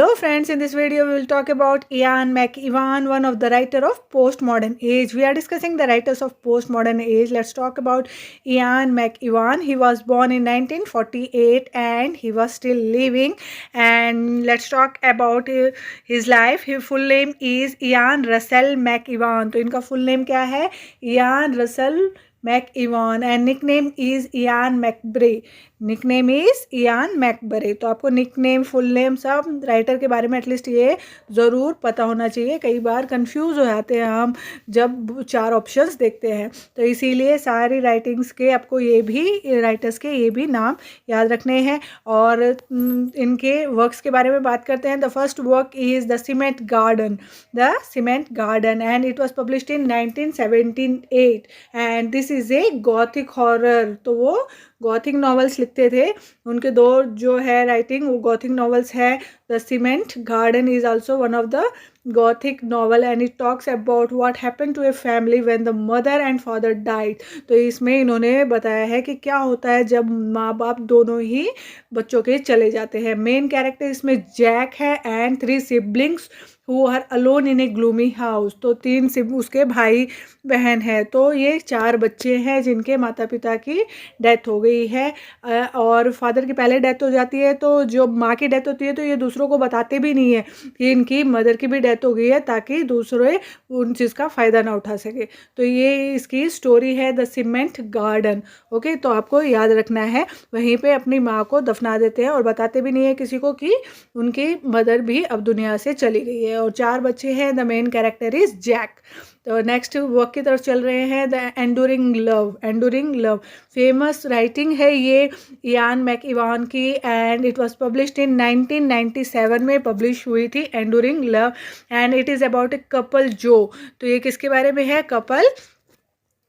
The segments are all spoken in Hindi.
Hello friends, in this video we will talk about Ian McEwan, one of the writer of Postmodern Age. We are discussing the writers of Postmodern Age. Let's talk about Ian McEwan. He was born in 1948 and he was still living. And let's talk about his life. His full name is Ian Russell McEwan. तो इनका full name क्या है? Ian Russell McEwan and nickname is Ian McBray. Nickname is Ian McBray. तो आपको निकनेम फुल नेम सब राइटर के बारे में एटलीस्ट ये ज़रूर पता होना चाहिए. कई बार कंफ्यूज हो जाते हैं हम जब 4 ऑप्शंस देखते हैं, तो इसीलिए सारी राइटिंग्स के आपको ये भी राइटर्स के ये भी नाम याद रखने हैं. और इनके वर्क्स के बारे में बात करते हैं. The first work is the cement garden and it was published in 1978 and this is a Gothic horror. तो वो गॉथिक नॉवेल्स लिखते थे. उनके 2 जो है राइटिंग वो गॉथिक नॉवेल्स है. The cement garden is also one of the gothic novel and it talks about what happen to a family when the mother and father died. तो इसमें इन्होंने बताया है कि क्या होता है जब माँ बाप दोनों ही बच्चों के चले जाते हैं. मेन कैरेक्टर इसमें जैक है and 3 siblings who are alone in a gloomy house. तो 3 उसके भाई बहन है. तो ये 4 बच्चे हैं जिनके माता पिता की डेथ हो गई है और फादर की पहले डेथ हो जाती है. तो जो माँ की डेथ होती है तो ये दूसरों को बताते भी नहीं है कि इनकी मदर की भी डेथ हो गई है, ताकि दूसरे उन चीज़ का फ़ायदा ना उठा सके. तो ये इसकी स्टोरी है द सीमेंट गार्डन. ओके, तो आपको याद रखना है. वहीं पे अपनी माँ को दफना देते हैं और बताते भी नहीं है किसी को कि उनकी मदर भी अब दुनिया से चली गई है. और 4 बच्चे हैं. The main character is Jack. तो नेक्स्ट वर्क की तरफ चल रहे हैं. The enduring love famous writing है ये इयान मैकइवान की and it was published in 1997 में पब्लिश हुई थी enduring love and it is about a couple जो. तो ये किसके बारे में है? कपल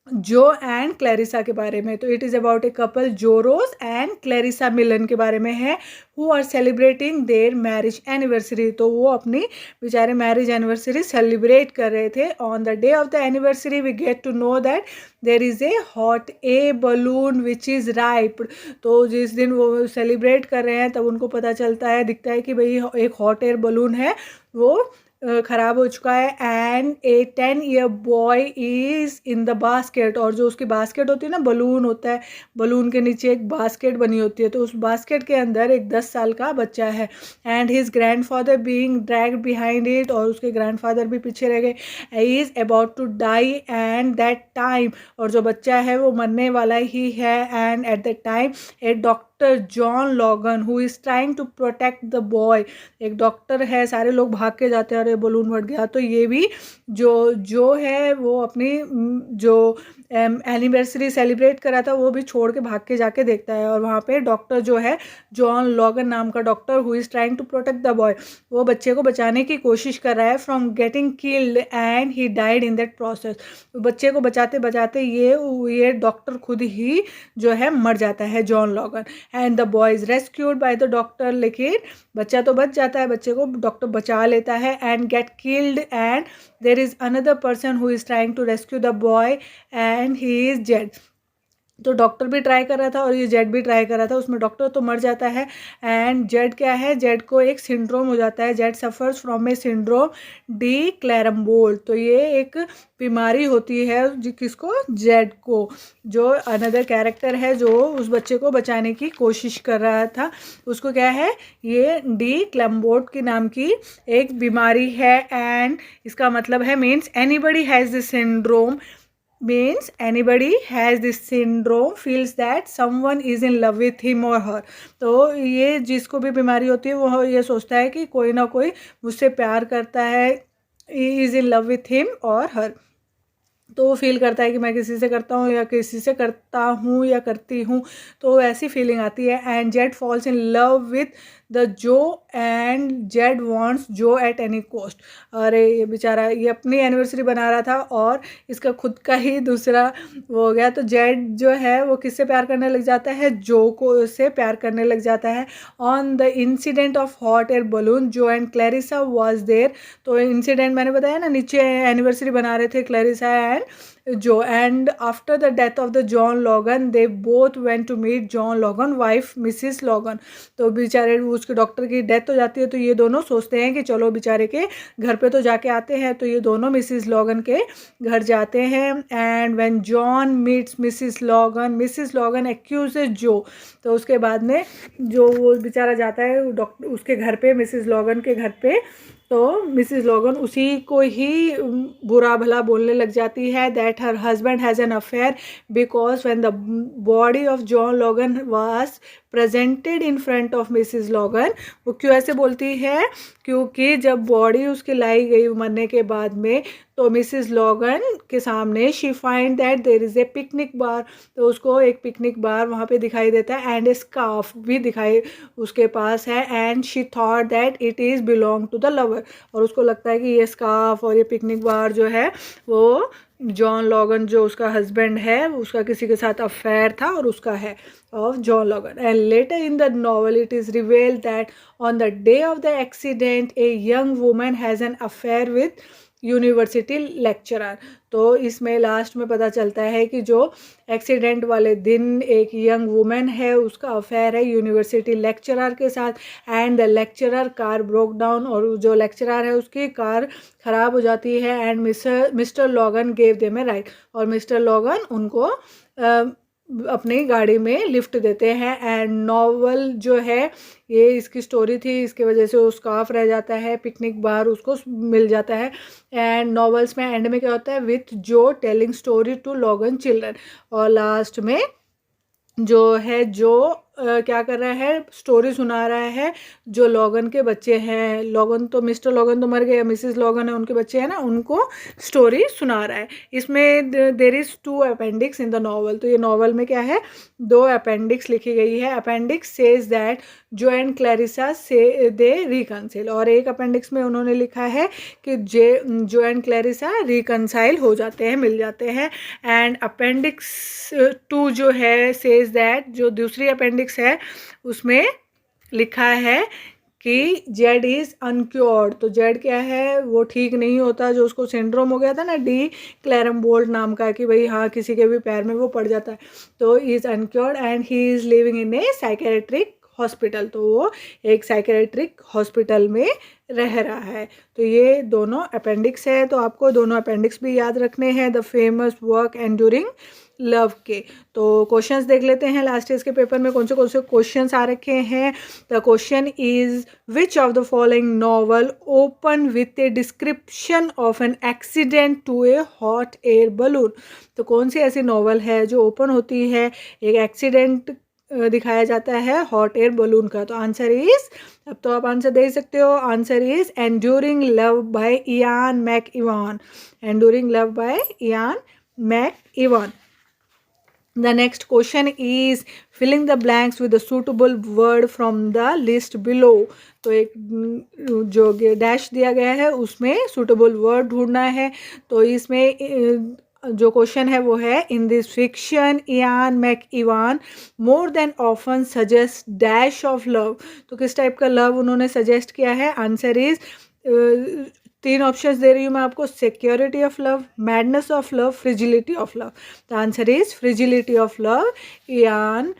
जो एंड क्लैरिसा के बारे में. तो it is about a couple जो रोज एंड क्लैरिसा मिलन के बारे में है who are celebrating their marriage anniversary. तो वो अपनी बेचारे मैरिज एनिवर्सरी सेलिब्रेट कर रहे थे. On the day of the anniversary we get to know that there is a hot a balloon which is ripe. तो जिस दिन वो सेलिब्रेट कर रहे हैं तब उनको पता चलता है, दिखता है कि भाई एक हॉट एयर बलून है वो ख़राब हो चुका है and A 10-year boy is in the basket. और जो उसकी बास्केट होती है ना, बलून होता है, बलून के नीचे एक बास्केट बनी होती है. तो उस बास्केट के अंदर एक 10 साल का बच्चा है and his grandfather being dragged behind it. और उसके ग्रैंडफादर भी पीछे रह गए. Is about to die and that time. और जो बच्चा है वो मरने वाला ही है and at that time a doctor John Logan who is trying to protect the boy. एक डॉक्टर है, सारे लोग भाग के जाते हैं और ये बलून फट गया. तो ये भी जो है वो अपनी जो एनिवर्सरी सेलिब्रेट करा था वो भी छोड़ के भाग के जाके देखता है. और वहाँ पे डॉक्टर जो है जॉन लॉगन नाम का doctor who is trying to protect the boy, वो बच्चे को बचाने की कोशिश कर रहा है from getting killed and he died in that process. बच्चे को बचाते बचाते ये डॉक्टर खुद ही जो है मर जाता है, John logon. And the boy is rescued by the doctor. लेकिन बच्चा तो बच जाता है, बच्चे को डॉक्टर बचा लेता है and get killed and there is another person who is trying to rescue the boy and he is jade. तो डॉक्टर भी ट्राई कर रहा था और ये जेड भी ट्राई कर रहा था. उसमें डॉक्टर तो मर जाता है एंड जेड क्या है, जेड को एक सिंड्रोम हो जाता है. Jed suffers from a syndrome de Clerambault. तो ये एक बीमारी होती है किसको, जेड को. जो अनदर कैरेक्टर है जो उस बच्चे को बचाने की कोशिश कर रहा था, उसको क्या है, ये डी क्लैम्बोल्ट के नाम की एक बीमारी है. एंड इसका मतलब है means anybody has this syndrome. means anybody has this syndrome feels that someone is in love with him or her. तो ये जिसको भी बीमारी होती है वो ये सोचता है कि कोई ना कोई मुझसे प्यार करता है, is in love with him or her. तो वो फील करता है कि मैं किसी से करता हूँ या किसी से करता हूँ या करती हूँ, तो ऐसी फीलिंग आती है. And Z falls in love with the जो एंड जेड वांट्स जो एट एनी कॉस्ट. अरे ये बेचारा ये अपनी एनिवर्सरी बना रहा था और इसका खुद का ही दूसरा वो हो गया. तो जेड जो है वो किससे प्यार करने लग जाता है, जो को से प्यार करने लग जाता है. On the incident of hot air balloon जो एंड क्लैरिसा वॉज देयर. तो इंसिडेंट मैंने बताया ना, नीचे एनिवर्सरी बना रहे थे Clarissa and Joe, and after the death of the John Logan, they both went to meet John Logan wife Mrs. Logan. तो बेचारे उसके डॉक्टर की डेथ हो जाती है, तो ये दोनों सोचते हैं कि चलो बेचारे के घर पे तो जाके आते हैं, तो ये दोनों मिसिस लॉगन के घर जाते हैं. And when John meets Mrs Logan accuses Joe, तो उसके बाद में जो वो बेचारा जाता है डॉक्टर उसके घर पे, मिसिस लॉगन के घर पे, तो मिसिस लॉगन उसी को ही बुरा भला बोलने लग जाती है. That her husband has an affair because when the body of John logon was presented in front of Mrs logon. वो क्यों ऐसे बोलती है? क्योंकि जब बॉडी उसकी लाई गई मरने के बाद में, तो मिसिस लॉगन के सामने she find that there is a picnic bar, तो उसको एक पिकनिक बार वहाँ पे दिखाई देता है, एंड ए स्कार्फ भी दिखाई उसके पास है. And she thought that it is belong to the lover, और उसको लगता है कि ये स्कार्फ और ये पिकनिक बार जो है वो जॉन लॉगन जो उसका हस्बैंड है उसका किसी के साथ अफेयर था और उसका है, of John Logan. And later in the novel it is revealed that on the day of the accident a young woman has an affair with university lecturer. तो इसमें लास्ट में पता चलता है कि जो एक्सीडेंट वाले दिन एक यंग वुमेन है उसका अफेयर है यूनिवर्सिटी लेक्चरर के साथ. And the lecturer car broke down, और जो लेक्चरर है उसकी कार ख़राब हो जाती है. And mister logon gave them A ride, और मिस्टर लॉगन उनको अपनी गाड़ी में लिफ्ट देते हैं. एंड नॉवल जो है ये इसकी स्टोरी थी, इसके वजह से वो स्कार्फ रह जाता है, पिकनिक बार उसको मिल जाता है. एंड नॉवेल्स में एंड में क्या होता है? विथ जो telling story to Logan children, और लास्ट में जो है जो क्या कर रहा है? स्टोरी सुना रहा है जो लॉगन के बच्चे हैं. लॉगन तो मिस्टर लॉगन तो मर गए, मिसिस लॉगन है उनके बच्चे हैं ना, उनको स्टोरी सुना रहा है. इसमें there is 2 appendix in the novel. तो ये नॉवल में क्या है? 2 अपेंडिक्स लिखी गई है. अपेंडिक्स सेज दैट जो एंड क्लैरिसा से दे रिकनसाइल, और एक अपेंडिक्स में उन्होंने लिखा है कि जो एंड क्लैरिसा रिकनसाइल हो जाते हैं, मिल जाते हैं. एंड अपेंडिक्स 2 जो है सेज दैट, जो दूसरी अपेंडिक्स है उसमें लिखा है कि जेड इज़ अनक्योर्ड. तो जेड क्या है? वो ठीक नहीं होता, जो उसको सिंड्रोम हो गया था ना डी क्लैरमबोल्ट नाम का, कि भाई हाँ किसी के भी पैर में वो पड़ जाता है, तो is uncured and he is living in a psychiatric hospital. तो वो एक साइकेट्रिक हॉस्पिटल में रह रहा है. तो ये दोनों अपेंडिक्स है, तो आपको दोनों अपेंडिक्स भी याद रखने हैं the famous work enduring love के. तो क्वेश्चंस देख लेते हैं लास्ट ईयर के पेपर में कौन से क्वेश्चंस आ रखे हैं. The question is which of the following novel open with a description of an accident to a hot air balloon. तो कौन सी ऐसी नॉवल है जो ओपन होती है, एक एक्सीडेंट दिखाया जाता है हॉट एयर बलून का. तो आंसर इज, अब तो आप आंसर दे सकते हो, answer is enduring love by Ian McEwan. Enduring love by Ian McEwan. The next question is filling the blanks with a suitable word from the list below. तो एक जो डैश दिया गया है उसमें suitable word ढूंढना है. तो इसमें जो क्वेश्चन है वो है in this fiction Ian McEwan more than often suggest dash of love. तो किस टाइप का लव उन्होंने सजेस्ट किया है? आंसर इज 3 ऑप्शंस दे रही हूँ मैं आपको, security of love, madness of love, fragility of love. The answer is fragility of love. Ian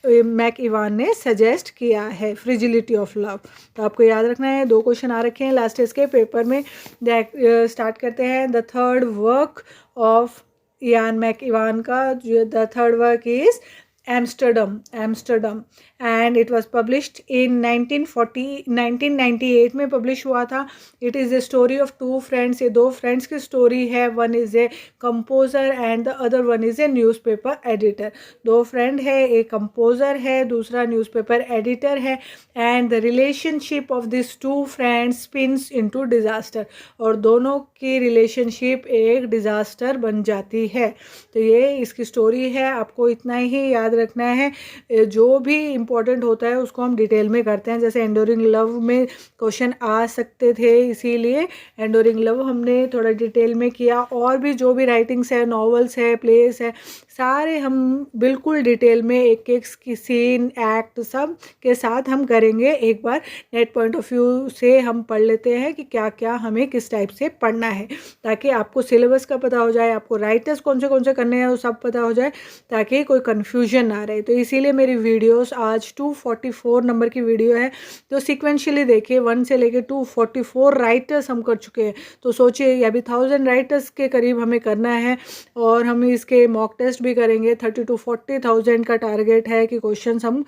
McEwan ने सजेस्ट किया है फ्रिजिलिटी ऑफ लव. तो आपको याद रखना है. 2 क्वेश्चन आ रखे हैं लास्ट इसके पेपर में. स्टार्ट करते हैं. The third work of Ian McEwan का, the third work is Amsterdam and it was published in 1998 में पब्लिश हुआ था. It is the story of 2 friends. ये 2 फ्रेंड्स की स्टोरी है. One is a composer and the other one is a newspaper editor. 2 friend है, एक कंपोज़र है, दूसरा न्यूज़पेपर एडिटर है. And the relationship of this 2 friends spins into disaster. और दोनों की रिलेशनशिप एक डिज़ास्टर बन जाती है. तो ये इसकी स्टोरी है. आपको इतना ही याद रखना है. जो भी इम्पोर्टेंट होता है उसको हम डिटेल में करते हैं. जैसे एंडोरिंग लव में क्वेश्चन आ सकते थे, इसीलिए एंडोरिंग लव हमने थोड़ा डिटेल में किया. और भी जो भी राइटिंग्स है, नॉवेल्स है, प्लेस है, सारे हम बिल्कुल डिटेल में एक एक की सीन एक्ट सब के साथ हम करेंगे। एक बार नेट पॉइंट ऑफ व्यू से हम पढ़ लेते हैं कि क्या क्या हमें किस टाइप से पढ़ना है, ताकि आपको सिलेबस का पता हो जाए, आपको राइटर्स कौन से करने हैं वो सब पता हो जाए, ताकि कोई कन्फ्यूजन ना रहे। तो इसीलिए मेरी वीडियोस आज 244 नंबर की वीडियो है, तो सिक्वेंशली देखिए 1 से लेके 244 राइटर्स हम कर चुके हैं। तो सोचिए अभी 1000 राइटर्स के करीब हमें करना है, और हम इसके मॉक टेस्ट भी करेंगे। 30 to 40,000 का टारगेट है कि क्वेश्चंस हम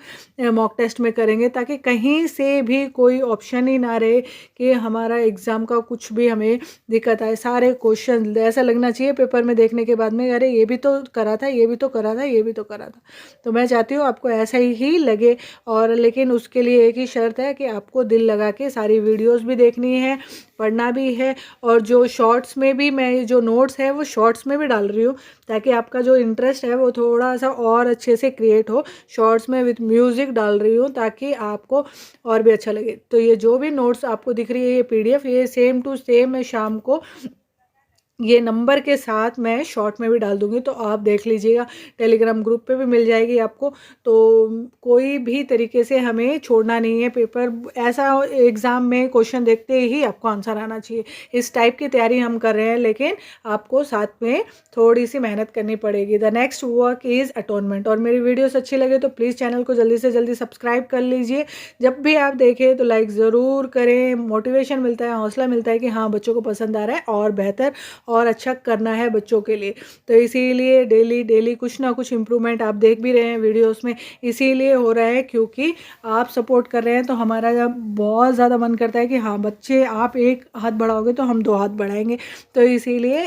मॉक टेस्ट में करेंगे, ताकि कहीं से भी कोई ऑप्शन ही ना रहे कि हमारा एग्ज़ाम का कुछ भी हमें दिक्कत आए। सारे क्वेश्चन ऐसा लगना चाहिए पेपर में देखने के बाद में, अरे ये भी तो करा था, ये भी तो करा था, ये भी तो करा था। तो मैं चाहती हूँ आपको ऐसा ही लगे, और लेकिन उसके लिए एक ही शर्त है कि आपको दिल लगा के सारी वीडियोस भी देखनी है, पढ़ना भी है। और जो शॉर्ट्स में भी मैं जो नोट्स है वो शॉर्ट्स में भी डाल रही हूँ, ताकि आपका जो इंटरेस्ट है वो थोड़ा सा और अच्छे से क्रिएट हो। शॉर्ट्स में विथ म्यूज़िक डाल रही हूँ ताकि आपको और भी अच्छा लगे। तो ये जो भी नोट्स आपको दिख रही है, ये PDF, ये सेम टू सेम मैं शाम को ये नंबर के साथ मैं शॉर्ट में भी डाल दूंगी, तो आप देख लीजिएगा। टेलीग्राम ग्रुप पे भी मिल जाएगी आपको। तो कोई भी तरीके से हमें छोड़ना नहीं है पेपर, ऐसा एग्ज़ाम में क्वेश्चन देखते ही आपको आंसर आना चाहिए। इस टाइप की तैयारी हम कर रहे हैं, लेकिन आपको साथ में थोड़ी सी मेहनत करनी पड़ेगी। The next work is atonement. और मेरी वीडियोस अच्छी लगे तो प्लीज़ चैनल को जल्दी से जल्दी सब्सक्राइब कर लीजिए। जब भी आप देखें तो लाइक ज़रूर करें, मोटिवेशन मिलता है, हौसला मिलता है कि हाँ बच्चों को पसंद आ रहा है और बेहतर और अच्छा करना है बच्चों के लिए। तो इसीलिए डेली डेली कुछ ना कुछ इम्प्रूवमेंट आप देख भी रहे हैं वीडियोस में, इसीलिए हो रहा है क्योंकि आप सपोर्ट कर रहे हैं। तो हमारा जब बहुत ज़्यादा मन करता है कि हाँ बच्चे आप एक हाथ बढ़ाओगे तो हम 2 हाथ बढ़ाएंगे। तो इसीलिए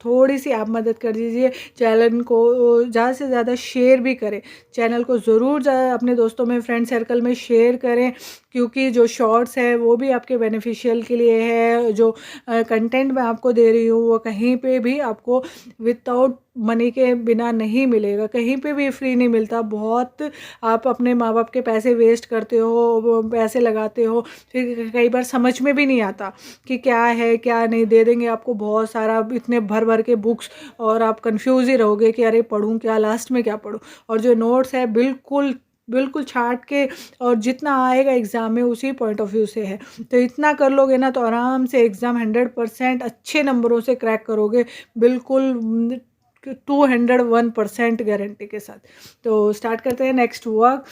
थोड़ी सी आप मदद कर दीजिए, चैनल को ज़्यादा से ज़्यादा शेयर भी करें। चैनल को ज़रूर अपने दोस्तों में, फ्रेंड सर्कल में शेयर करें, क्योंकि जो शॉर्ट्स है वो भी आपके बेनिफिशियल के लिए है। जो कंटेंट मैं आपको दे रही हूँ वो कहीं पे भी आपको विदाउट मनी के बिना नहीं मिलेगा, कहीं पे भी फ्री नहीं मिलता। बहुत आप अपने माँ बाप के पैसे वेस्ट करते हो, पैसे लगाते हो, फिर कई बार समझ में भी नहीं आता कि क्या है क्या नहीं। दे देंगे आपको बहुत सारा, इतने भर भर के बुक्स, और आप कंफ्यूज ही रहोगे कि अरे पढ़ूँ क्या, लास्ट में क्या पढ़ूँ। और जो नोट्स है बिल्कुल बिल्कुल छाट के, और जितना आएगा एग्ज़ाम में उसी पॉइंट ऑफ व्यू से है। तो इतना कर लोगे ना तो आराम से एग्ज़ाम 100% अच्छे नंबरों से क्रैक करोगे, बिल्कुल 201% गारंटी के साथ। तो स्टार्ट करते हैं next work,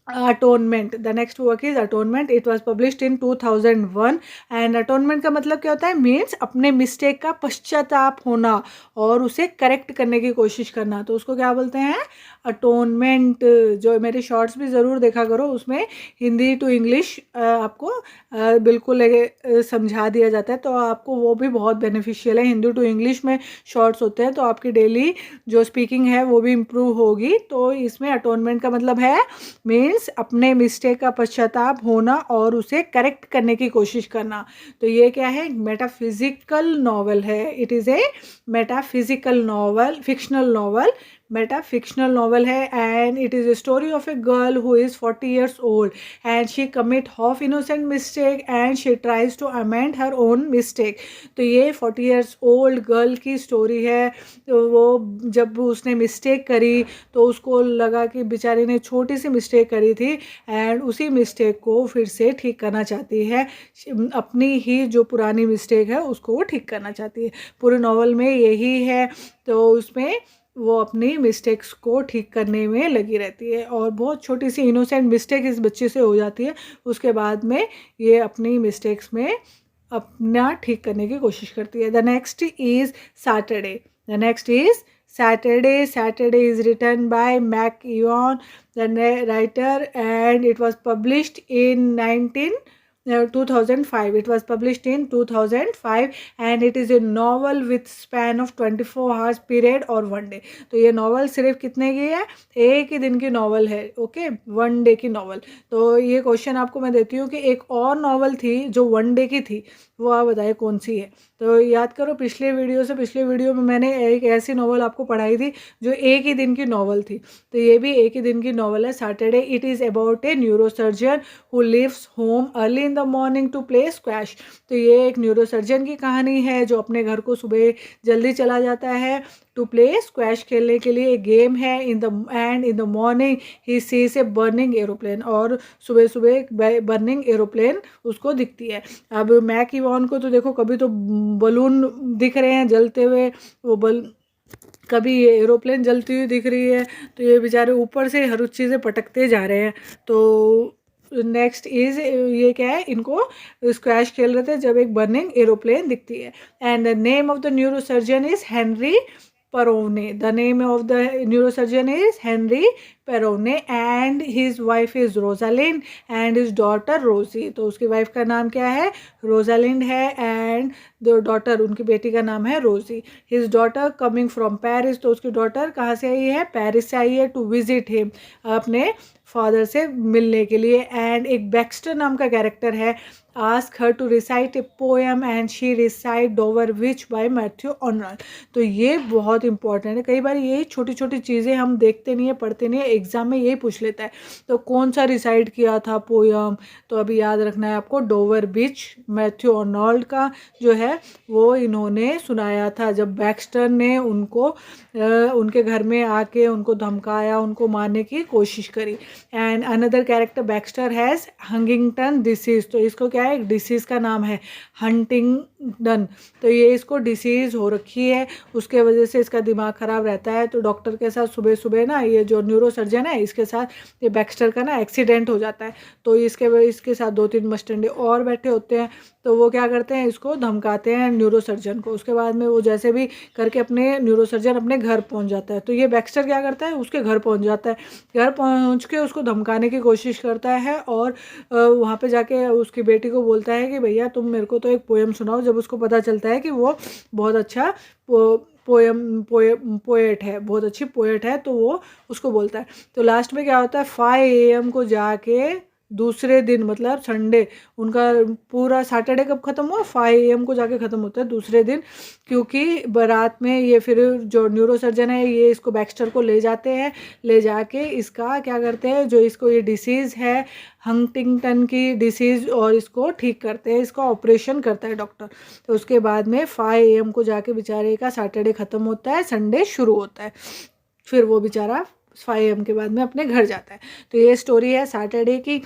atonement. The next work is atonement. It was published in 2001। And atonement का मतलब क्या होता है? मीन्स अपने मिस्टेक का पश्चाताप होना और उसे करेक्ट करने की कोशिश करना, तो उसको क्या बोलते हैं? अटोनमेंट। जो मेरे शॉर्ट्स भी ज़रूर देखा करो, उसमें हिंदी टू इंग्लिश आपको बिल्कुल समझा दिया जाता है, तो आपको वो भी बहुत बेनिफिशियल है। हिंदी टू इंग्लिश में शॉर्ट्स होते हैं, तो आपकी डेली जो स्पीकिंग है वो भी इम्प्रूव होगी। तो इसमें अटोनमेंट का मतलब है मीन्स अपने मिस्टेक का पश्चाताप होना और उसे करेक्ट करने की कोशिश करना। तो ये क्या है? मेटाफिजिकल नॉवल है। It is a metaphysical novel, fictional novel, meta fictional novel है। And it is a story of a girl who is 40 years old and she commit half innocent mistake and she tries to amend her own mistake। तो ये 40 years old गर्ल की स्टोरी है। तो वो जब उसने मिस्टेक करी तो उसको लगा कि बेचारी ने छोटी सी मिस्टेक करी थी, एंड उसी मिस्टेक को फिर से ठीक करना चाहती है। अपनी ही जो पुरानी मिस्टेक है उसको वो ठीक करना चाहती है। पूरे नॉवल में यही है। तो उसमें वो अपनी मिस्टेक्स को ठीक करने में लगी रहती है, और बहुत छोटी सी इनोसेंट मिस्टेक इस बच्चे से हो जाती है। उसके बाद में ये अपनी मिस्टेक्स में अपना ठीक करने की कोशिश करती है। The next is Saturday. The next is Saturday. Saturday is written by Mac Ewan, the writer, and it was published in 2005. It was published in 2005 and it is a novel with span of 24 hours period और 1 day। तो ये नॉवल सिर्फ कितने की है? एक ही दिन की नॉवल है। ओके, 1 डे की नॉवल। तो ये क्वेश्चन आपको मैं देती हूँ कि एक और नॉवल थी जो 1 डे की थी, वो आप बताइए कौन सी है? तो याद करो पिछले वीडियो में मैंने एक ऐसी नॉवल आपको पढ़ाई थी जो एक ही दिन की नॉवल थी। तो ये भी एक ही दिन की नॉवल है, Saturday. It is about a neurosurgeon who lives home early in in the morning to play squash. तो ये एक न्यूरोसर्जन की कहानी है जो अपने घर को सुबह जल्दी चला जाता है टू प्ले स्क्वैश खेलने के लिए। गेम है इन the morning he sees a burning aeroplane, और सुबह सुबह बर्निंग एरोप्लेन उसको दिखती है। अब मैक इवॉन को तो देखो कभी तो बलून दिख रहे हैं जलते हुए, वो कभी ये एरोप्लेन जलती हुई दिख रही है, तो ये बेचारे ऊपर से हर चीज़ें पटकते जा रहे हैं। तो नेक्स्ट इज ये क्या है, इनको स्क्वैश खेल रहे थे जब एक बर्निंग एरोप्लेन दिखती है। And the name of the neurosurgeon is Henry Perrone. The name of the neurosurgeon is Henry Perrone and his wife is Rosalind and his daughter Rosie. तो उसकी वाइफ का नाम क्या है, रोजालिंड है, एंड द डॉटर, उनकी बेटी का नाम है रोजी। His daughter coming from Paris, तो उसकी डॉटर कहाँ से आई है, पेरिस से आई है, टू विजिट हिम, अपने फादर से मिलने के लिए। एंड एक बैक्स्टर नाम का कैरेक्टर है, ask her to recite a poem and she recite Dover Beach by Matthew Arnold. तो ये बहुत इंपॉर्टेंट है, कई बार यही छोटी छोटी चीज़ें हम देखते नहीं है, पढ़ते नहीं है, एग्जाम में यही पूछ लेता है। तो कौन सा रिसाइट किया था पोएम, तो अभी याद रखना है आपको, डोवर विच मैथ्यू ऑर्नल्ड का जो है वो इन्होंने सुनाया था जब बैक्स्टर ने उनको उनके घर में आके उनको धमकाया, उनको मारने की कोशिश करी। And another character Baxter has Huntington disease, तो इसको क्या है, एक डिसीज़ का नाम है हंटिंगटन। तो ये इसको डिसीज़ हो रखी है, उसके वजह से इसका दिमाग ख़राब रहता है। तो डॉक्टर के साथ सुबह सुबह ना ये जो न्यूरोसर्जन है इसके साथ ये बैक्स्टर का ना एक्सीडेंट हो जाता है। तो इसके साथ 2-3 मस्टंडे और बैठे होते हैं, तो वो क्या करते हैं, इसको धमकाते हैं न्यूरोसर्जन को। उसके बाद में वो जैसे भी करके अपने न्यूरोसर्जन अपने घर पहुंच जाता है। तो ये बैक्स्टर क्या करता है, उसके घर पहुंच जाता है, घर पहुंच के उसको धमकाने की कोशिश करता है, और वहाँ पे जाके उसकी बेटी को बोलता है कि भैया तुम मेरे को तो एक पोएम सुनाओ। जब उसको पता चलता है कि वो बहुत अच्छा पोएट है, बहुत अच्छी पोएट है, तो वो उसको बोलता है। तो लास्ट में क्या होता है, 5 AM को जाके दूसरे दिन, मतलब संडे, उनका पूरा सैटरडे कब ख़त्म हुआ, 5 AM को जाके ख़त्म होता है दूसरे दिन, क्योंकि बारात में ये फिर जो न्यूरोसर्जन है ये इसको बैक्स्टर को ले जाते हैं, ले जाके इसका क्या करते हैं, जो इसको ये डिसीज़ है हंटिंगटन की डिसीज़, और इसको ठीक करते हैं, इसका ऑपरेशन करता है डॉक्टर। तो उसके बाद में 5 AM को जाके बेचारे का सैटरडे ख़त्म होता है, संडे शुरू होता है, फिर वो बेचारा 5 AM के बाद में अपने घर जाता है। तो ये स्टोरी है सैटरडे की।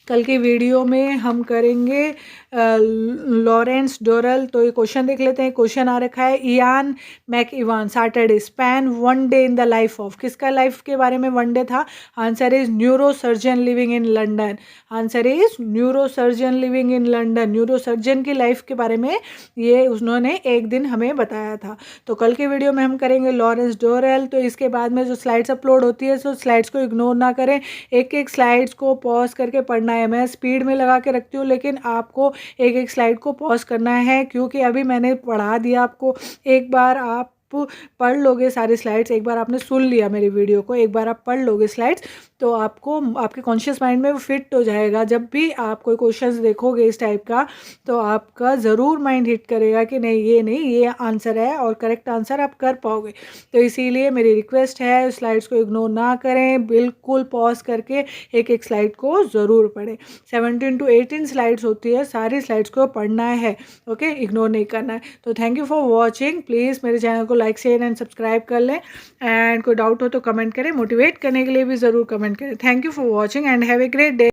कल की वीडियो में हम करेंगे लॉरेंस डोरल। तो ये क्वेश्चन देख लेते हैं। क्वेश्चन आ रखा है, Ian McEwan Saturday span 1 day in the life of, किसका लाइफ के बारे में 1 डे था, answer is neurosurgeon living in London. Answer is neurosurgeon living in London, neurosurgeon की लाइफ के बारे में ये उन्होंने एक दिन हमें बताया था। तो कल के वीडियो में हम करेंगे लॉरेंस डोरल। तो इसके बाद में जो स्लाइड्स अपलोड होती है, तो स्लाइड्स को इग्नोर ना करें, एक एक स्लाइड्स को पॉज करके पढ़ना है। मैं स्पीड में लगा के रखती हूँ, लेकिन आपको एक एक स्लाइड को पॉज करना है, क्योंकि अभी मैंने पढ़ा दिया आपको। एक बार आप पढ़ लोगे सारी स्लाइड्स, एक बार आपने सुन लिया मेरी वीडियो को, एक बार आप पढ़ लोगे स्लाइड्स, तो आपको आपके कॉन्शियस माइंड में वो फिट हो जाएगा। जब भी आप कोई क्वेश्चंस देखोगे इस टाइप का, तो आपका ज़रूर माइंड हिट करेगा कि नहीं ये आंसर है, और करेक्ट आंसर आप कर पाओगे। तो इसीलिए मेरी रिक्वेस्ट है, स्लाइड्स को इग्नोर ना करें, बिल्कुल पॉज करके एक एक स्लाइड को ज़रूर पढ़ें। 17 to 18 स्लाइड्स होती है, सारी स्लाइड्स को पढ़ना है, ओके, इग्नोर नहीं करना है। तो thank you for watching. Please मेरे चैनल को लाइक शेयर एंड सब्सक्राइब कर लें, एंड कोई डाउट हो तो कमेंट करें, मोटिवेट करने के लिए भी ज़रूर कमेंट करें। Thank you for watching and have a great day.